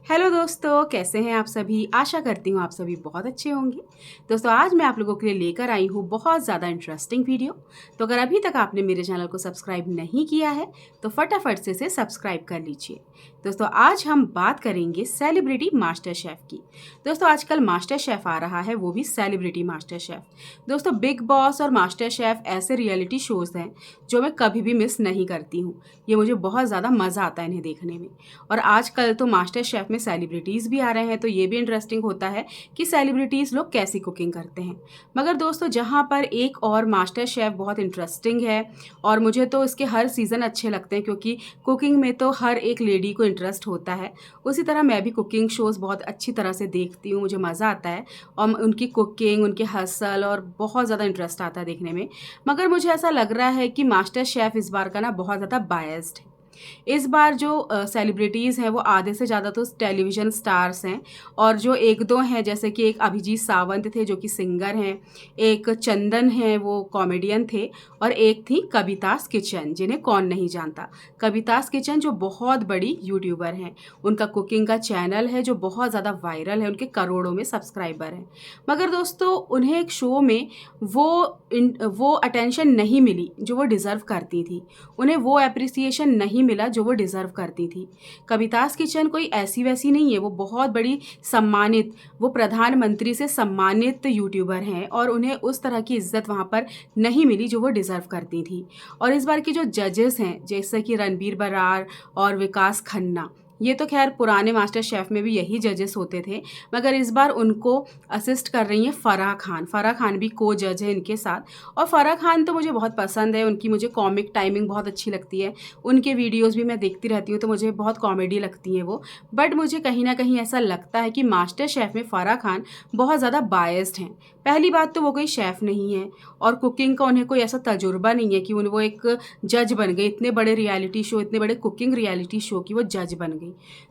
Hello दोस्तों, कैसे हैं आप सभी। आशा करती हूँ आप सभी बहुत अच्छे होंगे। दोस्तों, आज मैं आप लोगों के लिए लेकर आई हूँ बहुत ज़्यादा इंटरेस्टिंग वीडियो। तो अगर अभी तक आपने मेरे चैनल को सब्सक्राइब नहीं किया है तो फटाफट से इसे सब्सक्राइब कर लीजिए। दोस्तों, आज हम बात करेंगे सेलिब्रिटी मास्टर शेफ़ की। दोस्तों, आजकल मास्टर शेफ़ आ रहा है, वो भी सेलिब्रिटी मास्टर शेफ़। दोस्तों, बिग बॉस और मास्टर शेफ़ ऐसे रियलिटी शोज़ हैं जो मैं कभी भी मिस नहीं करती हूँ। ये मुझे बहुत ज़्यादा मज़ा आता है इन्हें देखने में। और आजकल तो मास्टर शेफ़ में सेलिब्रिटीज़ भी आ रहे हैं, तो ये भी इंटरेस्टिंग होता है कि सेलिब्रिटीज़ लोग कैसी कुकिंग करते हैं। मगर दोस्तों, जहाँ पर एक और मास्टर शेफ़ बहुत इंटरेस्टिंग है और मुझे तो इसके हर सीज़न अच्छे लगते हैं, क्योंकि कुकिंग में तो हर एक लेडी को इंटरेस्ट होता है। उसी तरह मैं भी कुकिंग शोज़ बहुत अच्छी तरह से देखती हूँ, मुझे मज़ा आता है और उनकी कुकिंग, उनके हसल और बहुत ज़्यादा इंटरेस्ट आता है देखने में। मगर मुझे ऐसा लग रहा है कि मास्टर शेफ़ इस बार का ना बहुत ज़्यादा बायस्ड है। इस बार जो सेलिब्रिटीज़ हैं वो आधे से ज़्यादा तो टेलीविज़न स्टार्स हैं, और जो 1-2 हैं, जैसे कि एक अभिजीत सावंत थे जो कि सिंगर हैं, एक चंदन हैं वो कॉमेडियन थे, और एक थी कविताज़ किचन, जिन्हें कौन नहीं जानता। कविताज़ किचन जो बहुत बड़ी यूट्यूबर हैं, उनका कुकिंग का चैनल है जो बहुत ज़्यादा वायरल है, उनके करोड़ों में सब्सक्राइबर हैं। मगर दोस्तों, उन्हें एक शो में वो अटेंशन नहीं मिली जो वो डिज़र्व करती थी। उन्हें वो एप्रिसिएशन नहीं मिला जो वो डिज़र्व करती थी। कविताज़ किचन कोई ऐसी-वैसी नहीं है, वो बहुत बड़ी सम्मानित, वो प्रधानमंत्री से सम्मानित यूट्यूबर हैं, और उन्हें उस तरह की इज़्ज़त वहाँ पर नहीं मिली जो वो डिज़र्व करती थी। और इस बार के जो जजेस हैं, जैसे कि रणबीर बरार और विकास खन्ना, ये तो ख़ैर पुराने मास्टर शेफ़ में भी यही जजेस होते थे, मगर इस बार उनको असिस्ट कर रही हैं फ़राह खान। फ़राह खान भी को-जज है इनके साथ, और फ़राह खान तो मुझे बहुत पसंद है, उनकी मुझे कॉमिक टाइमिंग बहुत अच्छी लगती है। उनके वीडियोज़ भी मैं देखती रहती हूँ, तो मुझे बहुत कॉमेडी लगती हैं वो। बट मुझे कहीं न कहीं ऐसा लगता है कि मास्टर शेफ़ में फ़राह खान बहुत ज़्यादा बायस्ड हैं। पहली बात तो वो कोई शेफ़ नहीं है, और कुकिंग का उन्हें कोई ऐसा तजुर्बा नहीं है कि वो एक जज बन गई। इतने बड़े रियलिटी शो, इतने बड़े कुकिंग रियलिटी शो की वो जज बन गई।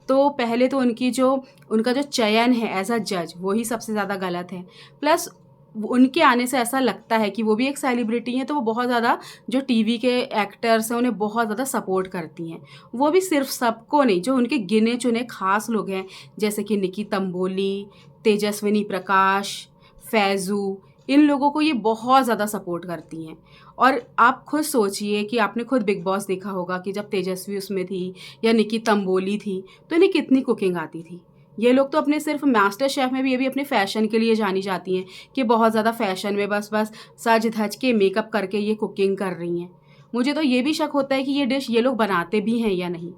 तो पहले तो उनका जो चयन है एज़ अ जज, वो ही सबसे ज़्यादा गलत है। प्लस उनके आने से ऐसा लगता है कि वो भी एक सेलिब्रिटी हैं, तो वो बहुत ज़्यादा जो टीवी के एक्टर्स हैं उन्हें बहुत ज़्यादा सपोर्ट करती हैं। वो भी सिर्फ़ सबको नहीं, जो उनके गिने-चुने ख़ास लोग हैं, जैसे कि निकी तंबोली, तेजस्विनी प्रकाश, फैज़ू, इन लोगों को ये बहुत ज़्यादा सपोर्ट करती हैं। और आप खुद सोचिए कि आपने खुद बिग बॉस देखा होगा कि जब तेजस्वी उसमें थी या निकी तंबोली थी, तो इन्हें कितनी कुकिंग आती थी। ये लोग तो अपने सिर्फ़ मास्टर शेफ़ में भी ये भी अपने फ़ैशन के लिए जानी जाती हैं कि बहुत ज़्यादा फ़ैशन में बस सज-धज के मेकअप करके ये कुकिंग कर रही हैं। मुझे तो ये भी शक होता है कि ये डिश ये लोग बनाते भी हैं या नहीं।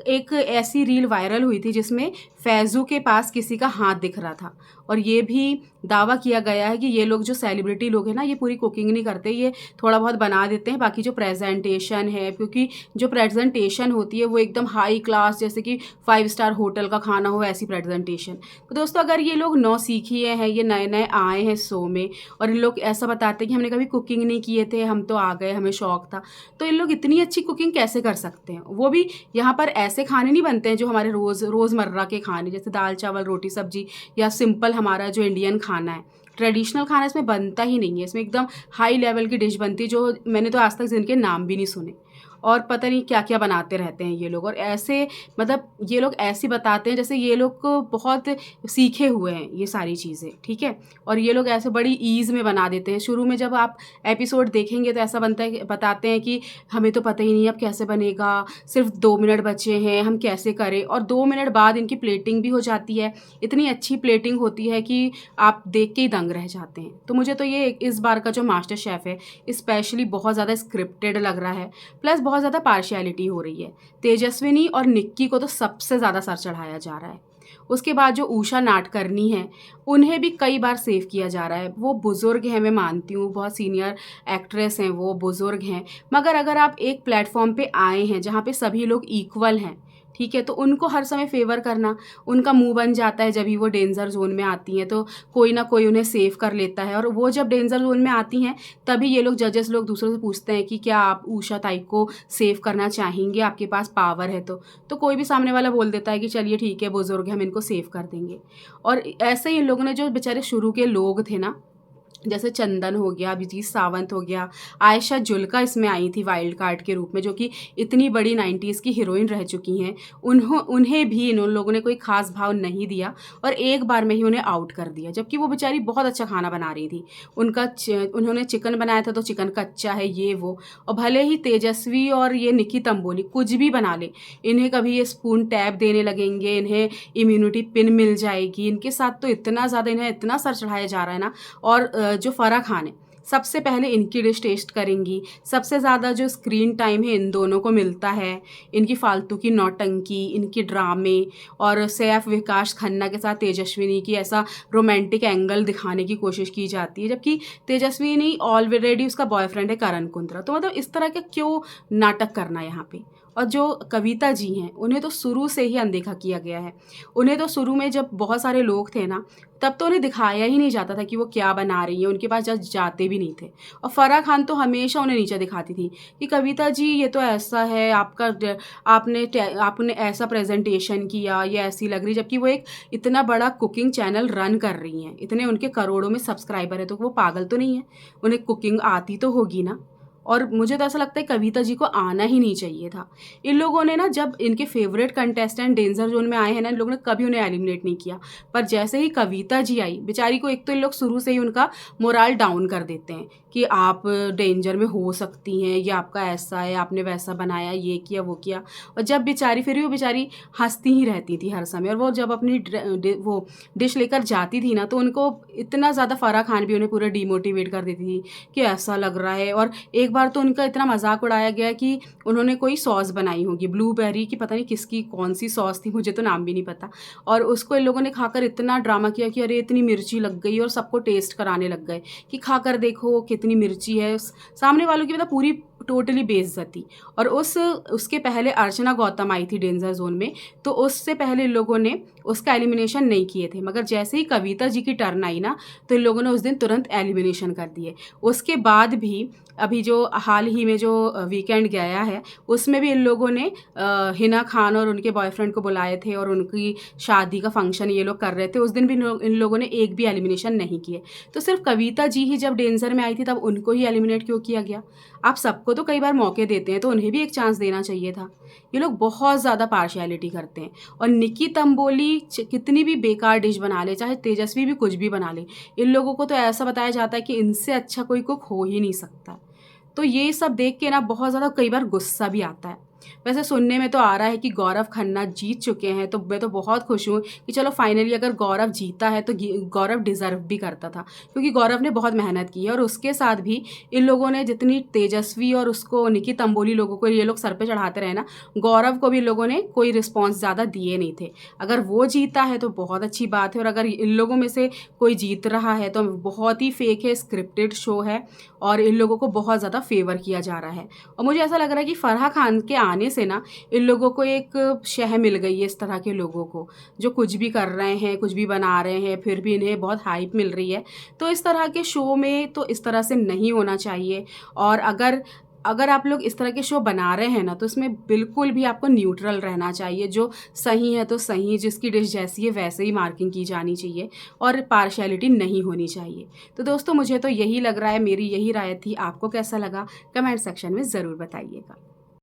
एक ऐसी रील वायरल हुई थी जिसमें फैज़ू के पास किसी का हाथ दिख रहा था, और ये भी दावा किया गया है कि ये लोग जो सेलिब्रिटी लोग हैं ना, ये पूरी कुकिंग नहीं करते, ये थोड़ा बहुत बना देते हैं, बाकी जो प्रेज़ेंटेशन है, क्योंकि जो प्रेज़ेंटेशन होती है वो एकदम हाई क्लास, जैसे कि 5 स्टार होटल का खाना हो, ऐसी प्रेज़ेंटेशन। तो दोस्तों, अगर ये लोग नौसीखिए हैं, ये नए-नए आए हैं शो में, और इन लोग ऐसा बताते हैं कि हमने कभी कुकिंग नहीं किए थे, हम तो आ गए, हमें शौक था, तो इन लोग इतनी अच्छी कुकिंग कैसे कर सकते हैं? वो भी यहाँ पर ऐसे खाने नहीं बनते हैं जो हमारे रोज़मर्रा के खाने, जैसे दाल, चावल, रोटी, सब्ज़ी, या सिंपल हमारा जो इंडियन खाना है। ट्रेडिशनल खाना इसमें बनता ही नहीं है, इसमें एकदम हाई लेवल की डिश बनती है जो मैंने तो आज तक जिनके नाम भी नहीं सुने। और पता नहीं क्या-क्या बनाते रहते हैं ये लोग, और ऐसे मतलब ये लोग ऐसे बताते हैं जैसे ये लोग को बहुत सीखे हुए हैं ये सारी चीज़ें, ठीक है? और ये लोग ऐसे बड़ी ईज़ में बना देते हैं। शुरू में जब आप एपिसोड देखेंगे तो ऐसा बनता है कि बताते हैं कि हमें तो पता ही नहीं अब कैसे बनेगा, सिर्फ़ 2 मिनट बचे हैं, हम कैसे करें? और 2 मिनट बाद इनकी प्लेटिंग भी हो जाती है। इतनी अच्छी प्लेटिंग होती है कि आप देख के ही दंग रह जाते हैं। तो मुझे तो ये इस बार का जो मास्टर शेफ़ है, स्पेशली बहुत ज़्यादा स्क्रिप्टेड लग रहा है, प्लस बहुत ज़्यादा पार्शियलिटी हो रही है। तेजस्विनी और निक्की को तो सबसे ज़्यादा सर चढ़ाया जा रहा है। उसके बाद जो उषा नाडकर्णी हैं, उन्हें भी कई बार सेव किया जा रहा है। वो बुज़ुर्ग हैं, मैं मानती हूँ, बहुत सीनियर एक्ट्रेस हैं वो, बुज़ुर्ग हैं। मगर अगर आप एक प्लेटफ़ॉर्म पे आए हैं जहाँ पे सभी लोग इक्वल हैं, ठीक है? तो उनको हर समय फ़ेवर करना, उनका मुँह बन जाता है जब भी वो डेंजर ज़ोन में आती हैं, तो कोई ना कोई उन्हें सेव कर लेता है, और वो जब डेंजर ज़ोन में आती हैं, तभी ये लोग जजेस लोग दूसरों से पूछते हैं कि क्या आप उषा ताई को सेव करना चाहेंगे? आपके पास पावर है तो। तो कोई भी सामने वाला बोल देता है कि चलिए ठीक है, बुज़ुर्ग हैं, हम इनको सेव कर देंगे। और ऐसे ही इन लोगों ने, जो बेचारे शुरू के लोग थे ना, जैसे चंदन हो गया, अभिजीत सावंत हो गया, आयशा जुल्का इसमें आई थी वाइल्ड कार्ड के रूप में, जो कि इतनी बड़ी 90s की हीरोइन रह चुकी हैं। उन्हें भी इन लोगों ने कोई ख़ास भाव नहीं दिया और एक बार में ही उन्हें आउट कर दिया, जबकि वो बेचारी बहुत अच्छा खाना बना रही थी। उन्होंने चिकन बनाया था तो चिकन कच्चा है ये वो, और भले ही तेजस्वी और ये निकी तंबोली कुछ भी बना ले, इन्हें कभी ये स्पून टैब देने लगेंगे, इन्हें इम्यूनिटी पिन मिल जाएगी। इनके साथ तो इतना ज़्यादा इन्हें इतना सर चढ़ाया जा रहा है ना। और जो फराह खान है, सबसे पहले इनकी डिश टेस्ट करेंगी। सबसे ज़्यादा जो स्क्रीन टाइम है इन दोनों को मिलता है। इनकी फालतू की नौटंकी, इनकी ड्रामे, और सैफ विकास खन्ना के साथ तेजस्विनी की ऐसा रोमांटिक एंगल दिखाने की कोशिश की जाती है, जबकि तेजस्विनी ऑलरेडी उसका बॉयफ्रेंड है करण कुंद्रा। तो मतलब इस तरह का क्यों नाटक करना यहाँ पे। और जो कविता जी हैं, उन्हें तो शुरू से ही अनदेखा किया गया है। उन्हें तो शुरू में जब बहुत सारे लोग थे ना, तब तो उन्हें दिखाया ही नहीं जाता था कि वो क्या बना रही हैं, उनके पास जाते भी नहीं थे। और फराह खान तो हमेशा उन्हें नीचे दिखाती थी कि कविता जी ये तो ऐसा है, आपने ऐसा प्रेजेंटेशन किया, ये ऐसी लग रही, जबकि वो एक इतना बड़ा कुकिंग चैनल रन कर रही हैं, इतने उनके करोड़ों में सब्सक्राइबर है, तो वो पागल तो नहीं है, उन्हें कुकिंग आती तो होगी ना। और मुझे तो ऐसा लगता है कविता जी को आना ही नहीं चाहिए था। इन लोगों ने ना, जब इनके फेवरेट कंटेस्टेंट डेंजर जोन में आए हैं ना, इन लोगों ने कभी उन्हें एलिमिनेट नहीं किया। पर जैसे ही कविता जी आई, बेचारी को एक तो इन लोग शुरू से ही उनका मोराल डाउन कर देते हैं कि आप डेंजर में हो सकती हैं, ये आपका ऐसा है, आपने वैसा बनाया, ये किया वो किया। और जब बेचारी, फिर भी वो बेचारी हंसती ही रहती थी हर समय। और वो जब अपनी वो डिश लेकर जाती थी ना, तो उनको इतना ज़्यादा फराह खान भी उन्हें पूरा डिमोटिवेट कर देती थी कि ऐसा लग रहा है। और एक बार तो उनका इतना मजाक उड़ाया गया कि उन्होंने कोई सॉस बनाई होगी ब्लूबेरी की, पता नहीं किसकी कौन सी सॉस थी, मुझे तो नाम भी नहीं पता। और उसको इन लोगों ने खाकर इतना ड्रामा किया कि अरे इतनी मिर्ची लग गई, और सबको टेस्ट कराने लग गए कि खाकर देखो कितनी मिर्ची है। सामने वालों की मतलब पूरी टोटली बेइज्जती। और उसके पहले अर्चना गौतम आई थी डेंजर जोन में, तो उससे पहले इन लोगों ने उसका एलिमिनेशन नहीं किए थे, मगर जैसे ही कविता जी की टर्न आई ना, तो इन लोगों ने उस दिन तुरंत एलिमिनेशन कर दिए। उसके बाद भी अभी जो हाल ही में जो वीकेंड गया है, उसमें भी इन लोगों ने हिना खान और उनके बॉयफ्रेंड को बुलाए थे, और उनकी शादी का फंक्शन ये लोग कर रहे थे। उस दिन भी इन लोगों ने एक भी एलिमिनेशन नहीं किए। तो सिर्फ कविता जी ही जब डेंजर में आई थी तब उनको ही एलिमिनेट क्यों किया गया। आप सबको तो कई बार मौके देते हैं, तो उन्हें भी एक चांस देना चाहिए था। ये लोग बहुत ज़्यादा पार्शियलिटी करते हैं। और निकी तंबोली कितनी भी बेकार डिश बना ले, चाहे तेजस्वी भी कुछ भी बना ले, इन लोगों को तो ऐसा बताया जाता है कि इनसे अच्छा कोई कुक हो ही नहीं सकता। तो ये सब देख के ना बहुत ज़्यादा कई बार गुस्सा भी आता है। वैसे सुनने में तो आ रहा है कि गौरव खन्ना जीत चुके हैं, तो मैं तो बहुत खुश हूँ कि चलो फाइनली अगर गौरव जीता है तो गौरव डिज़र्व भी करता था, क्योंकि गौरव ने बहुत मेहनत की है। और उसके साथ भी इन लोगों ने जितनी तेजस्वी और उसको निकी तंबोली लोगों को ये लोग सर पे चढ़ाते रहे ना, गौरव को भी लोगों ने कोई रिस्पॉन्स ज़्यादा दिए नहीं थे। अगर वो जीता है तो बहुत अच्छी बात है, और अगर इन लोगों में से कोई जीत रहा है तो बहुत ही फेक है, स्क्रिप्टेड शो है, और इन लोगों को बहुत ज़्यादा फेवर किया जा रहा है। और मुझे ऐसा लग रहा है कि फराह खान के आने से ना इन लोगों को एक शह मिल गई है, इस तरह के लोगों को जो कुछ भी कर रहे हैं, कुछ भी बना रहे हैं, फिर भी इन्हें बहुत हाइप मिल रही है। तो इस तरह के शो में तो इस तरह से नहीं होना चाहिए। और अगर आप लोग इस तरह के शो बना रहे हैं ना, तो इसमें बिल्कुल भी आपको न्यूट्रल रहना चाहिए। जो सही है तो सही, जिसकी डिश जैसी है वैसे ही मार्किंग की जानी चाहिए, और पार्शियलिटी नहीं होनी चाहिए। तो दोस्तों मुझे तो यही लग रहा है, मेरी यही राय थी। आपको कैसा लगा कमेंट सेक्शन में ज़रूर बताइएगा।